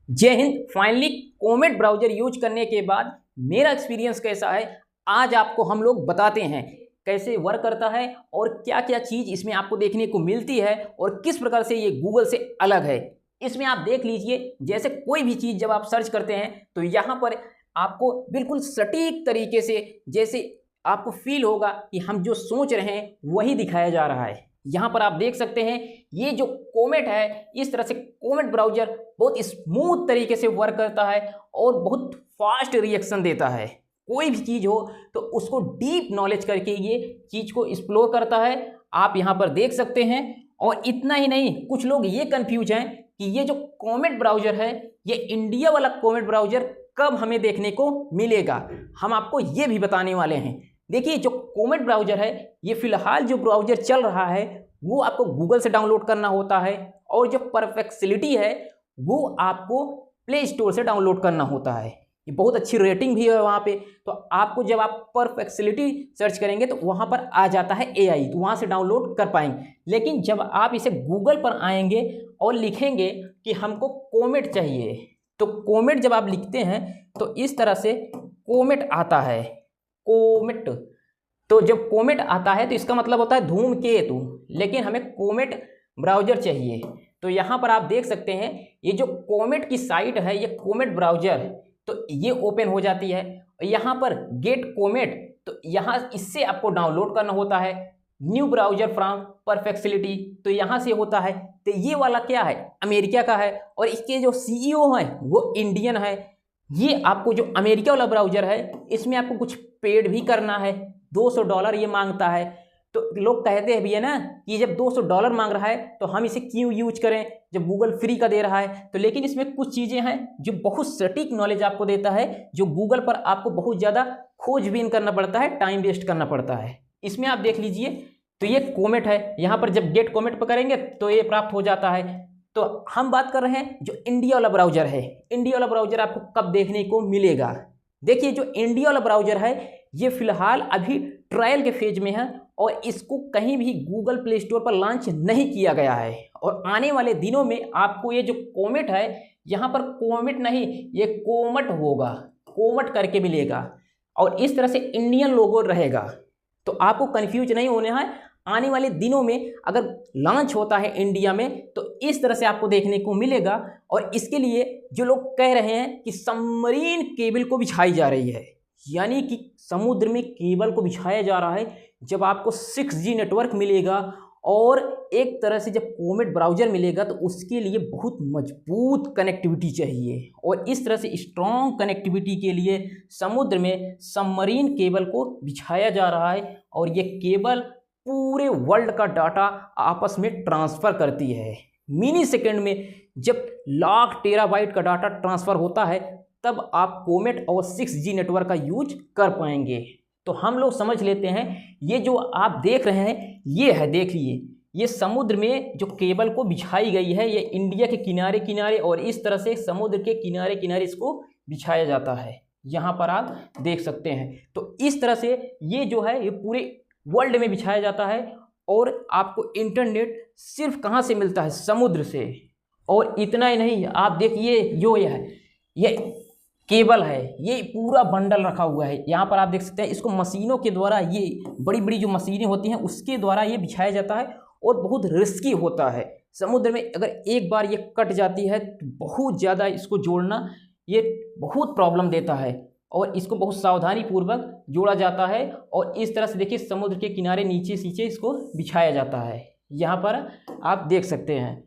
जय Hind. Finally comet browser use करने के बाद मेरा एक्सपीरियंस कैसा है, आज आपको हम लोग बताते हैं कैसे वर्क करता है और क्या क्या चीज़ इसमें आपको देखने को मिलती है और किस प्रकार से ये गूगल से अलग है। इसमें आप देख लीजिए, जैसे कोई भी चीज़ जब आप सर्च करते हैं तो यहाँ पर आपको बिल्कुल सटीक तरीके से, जैसे आपको फील होगा कि हम जो सोच रहे हैं वही दिखाया जा रहा है। यहाँ पर आप देख सकते हैं ये जो कोमेट है, इस तरह से कोमेट ब्राउजर बहुत स्मूथ तरीके से वर्क करता है और बहुत फास्ट रिएक्शन देता है। कोई भी चीज़ हो तो उसको डीप नॉलेज करके ये चीज़ को एक्सप्लोर करता है, आप यहाँ पर देख सकते हैं। और इतना ही नहीं, कुछ लोग ये कंफ्यूज हैं कि ये जो कोमेट ब्राउजर है, ये इंडिया वाला कोमेट ब्राउजर कब हमें देखने को मिलेगा, हम आपको ये भी बताने वाले हैं। देखिए, जो कोमेट ब्राउजर है, ये फिलहाल जो ब्राउजर चल रहा है वो आपको गूगल से डाउनलोड करना होता है, और जो परफेक्सिलिटी है वो आपको प्ले स्टोर से डाउनलोड करना होता है। ये बहुत अच्छी रेटिंग भी है वहाँ पे। तो आपको जब आप परफेक्सिलिटी सर्च करेंगे तो वहाँ पर आ जाता है AI, तो वहाँ से डाउनलोड कर पाएंगे। लेकिन जब आप इसे गूगल पर आएंगे और लिखेंगे कि हमको कोमेट चाहिए, तो कोमेट जब आप लिखते हैं तो इस तरह से कोमेट आता है, कोमेट। तो जब कोमेट आता है तो इसका मतलब होता है धूमकेतु, लेकिन हमें कोमेट ब्राउजर चाहिए। तो यहाँ पर आप देख सकते हैं ये जो कोमेट की साइट है, ये कोमेट ब्राउजर, तो ये ओपन हो जाती है। यहाँ पर गेट कोमेट, तो यहाँ इससे आपको डाउनलोड करना होता है। न्यू ब्राउजर फ्रॉम परफेक्सिलिटी, तो यहाँ से होता है। तो ये वाला क्या है, अमेरिका का है, और इसके जो CEO है वो इंडियन है। ये आपको जो अमेरिका वाला ब्राउजर है, इसमें आपको कुछ पेड भी करना है, $200 ये मांगता है। तो लोग कहते हैं भैया ना कि जब $200 मांग रहा है तो हम इसे क्यों यूज करें जब गूगल फ्री का दे रहा है। तो लेकिन इसमें कुछ चीज़ें हैं जो बहुत सटीक नॉलेज आपको देता है, जो गूगल पर आपको बहुत ज़्यादा खोजबीन करना पड़ता है, टाइम वेस्ट करना पड़ता है। इसमें आप देख लीजिए, तो ये कोमेट है, यहाँ पर जब गेट कोमेट पर करेंगे तो ये प्राप्त हो जाता है। तो हम बात कर रहे हैं जो इंडिया वाला ब्राउजर है। इंडिया वाला ब्राउजर आपको कब देखने को मिलेगा? देखिए, जो इंडिया वाला ब्राउजर है ये फिलहाल अभी ट्रायल के फेज में है, और इसको कहीं भी गूगल प्ले स्टोर पर लॉन्च नहीं किया गया है। और आने वाले दिनों में आपको ये जो कोमेट है, यहाँ पर कोमेट नहीं, ये कोमट होगा, कोमट करके मिलेगा, और इस तरह से इंडियन लोगो रहेगा। तो आपको कंफ्यूज नहीं होना है। आने वाले दिनों में अगर लॉन्च होता है इंडिया में तो इस तरह से आपको देखने को मिलेगा। और इसके लिए जो लोग कह रहे हैं कि सबमरीन केबल को बिछाई जा रही है, यानी कि समुद्र में केबल को बिछाया जा रहा है, जब आपको 6G नेटवर्क मिलेगा और एक तरह से जब कोमेट ब्राउजर मिलेगा तो उसके लिए बहुत मजबूत कनेक्टिविटी चाहिए। और इस तरह से स्ट्रॉन्ग कनेक्टिविटी के लिए समुद्र में सबमरीन केबल को बिछाया जा रहा है, और ये केबल पूरे वर्ल्ड का डाटा आपस में ट्रांसफ़र करती है। मिनी सेकेंड में जब लाख टेराबाइट का डाटा ट्रांसफ़र होता है, तब आप कोमेट और 6G नेटवर्क का यूज कर पाएंगे। तो हम लोग समझ लेते हैं, ये जो आप देख रहे हैं ये है, देखिए ये समुद्र में जो केबल को बिछाई गई है, ये इंडिया के किनारे किनारे और इस तरह से समुद्र के किनारे किनारे इसको बिछाया जाता है। यहाँ पर आप देख सकते हैं। तो इस तरह से ये जो है ये पूरे वर्ल्ड में बिछाया जाता है, और आपको इंटरनेट सिर्फ कहाँ से मिलता है, समुद्र से। और इतना ही नहीं, आप देखिए जो ये केबल है, ये पूरा बंडल रखा हुआ है। यहाँ पर आप देख सकते हैं, इसको मशीनों के द्वारा, ये बड़ी बड़ी जो मशीनें होती हैं उसके द्वारा ये बिछाया जाता है, और बहुत रिस्की होता है। समुद्र में अगर एक बार ये कट जाती है तो बहुत ज़्यादा इसको जोड़ना ये बहुत प्रॉब्लम देता है, और इसको बहुत सावधानी पूर्वक जोड़ा जाता है। और इस तरह से देखिए समुद्र के किनारे नीचे सीचे इसको बिछाया जाता है, यहाँ पर आप देख सकते हैं।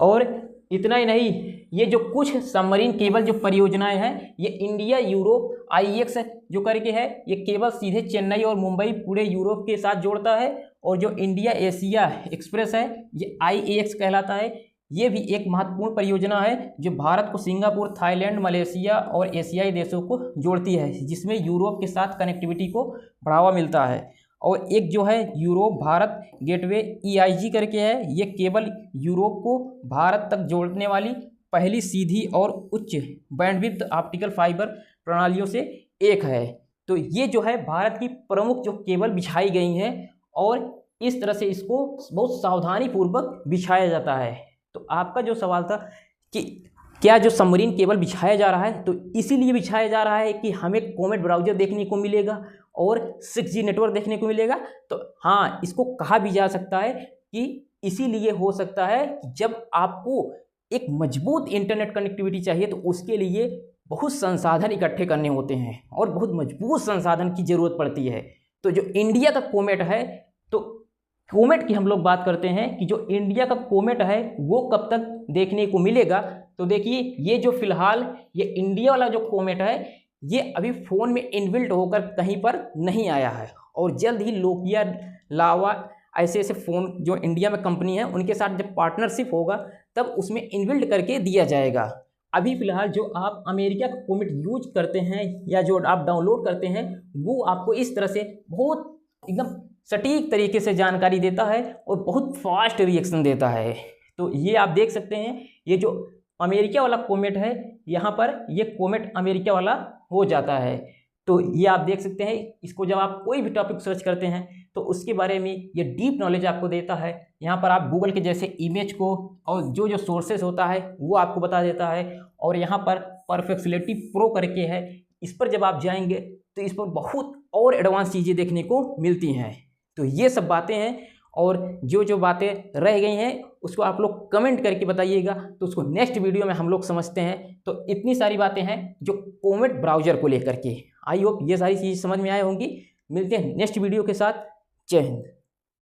और इतना ही नहीं, ये जो कुछ सबमरीन केबल जो परियोजनाएं हैं, ये इंडिया यूरोप IEX जो करके है, ये केबल सीधे चेन्नई और मुंबई पूरे यूरोप के साथ जोड़ता है। और जो इंडिया एशिया एक्सप्रेस है, ये IAX कहलाता है। ये भी एक महत्वपूर्ण परियोजना है जो भारत को सिंगापुर, थाईलैंड, मलेशिया और एशियाई देशों को जोड़ती है, जिसमें यूरोप के साथ कनेक्टिविटी को बढ़ावा मिलता है। और एक जो है यूरोप भारत गेटवे EIG करके है, ये केबल यूरोप को भारत तक जोड़ने वाली पहली सीधी और उच्च बैंडविड्थ ऑप्टिकल फाइबर प्रणालियों से एक है। तो ये जो है भारत की प्रमुख जो केबल बिछाई गई हैं, और इस तरह से इसको बहुत सावधानी पूर्वक बिछाया जाता है। तो आपका जो सवाल था कि क्या जो सबमरीन केबल बिछाया जा रहा है तो इसीलिए बिछाया जा रहा है कि हमें कॉमेट ब्राउज़र देखने को मिलेगा और 6G नेटवर्क देखने को मिलेगा। तो हाँ, इसको कहा भी जा सकता है कि इसीलिए हो सकता है कि जब आपको एक मजबूत इंटरनेट कनेक्टिविटी चाहिए तो उसके लिए बहुत संसाधन इकट्ठे करने होते हैं और बहुत मजबूत संसाधन की ज़रूरत पड़ती है। तो जो इंडिया का कोमेट है, तो कोमेट की हम लोग बात करते हैं कि जो इंडिया का कोमेट है वो कब तक देखने को मिलेगा। तो देखिए, ये जो फिलहाल ये इंडिया वाला जो कोमेट है ये अभी फ़ोन में इनबिल्ट होकर कहीं पर नहीं आया है और जल्द ही नोकिया, लावा ऐसे ऐसे फ़ोन जो इंडिया में कंपनी है उनके साथ जब पार्टनरशिप होगा तब उसमें इनबिल्ट करके दिया जाएगा। अभी फ़िलहाल जो आप अमेरिका का कोमेट यूज करते हैं या जो आप डाउनलोड करते हैं वो आपको इस तरह से बहुत एकदम सटीक तरीके से जानकारी देता है और बहुत फास्ट रिएक्शन देता है। तो ये आप देख सकते हैं, ये जो अमेरिका वाला कोमेट है यहाँ पर ये कोमेट अमेरिका वाला हो जाता है। तो ये आप देख सकते हैं, इसको जब आप कोई भी टॉपिक सर्च करते हैं तो उसके बारे में ये डीप नॉलेज आपको देता है। यहाँ पर आप गूगल के जैसे इमेज को और जो जो सोर्सेस होता है वो आपको बता देता है। और यहाँ पर परफेक्सिलिटी प्रो करके है, इस पर जब आप जाएंगे तो इस पर बहुत और एडवांस चीज़ें देखने को मिलती हैं। तो ये सब बातें हैं और जो जो बातें रह गई हैं उसको आप लोग कमेंट करके बताइएगा, तो उसको नेक्स्ट वीडियो में हम लोग समझते हैं। तो इतनी सारी बातें हैं जो कोमेट ब्राउज़र को लेकर के, आई होप ये सारी चीज़ समझ में आए होंगी। मिलते हैं नेक्स्ट वीडियो के साथ। जय हिंद।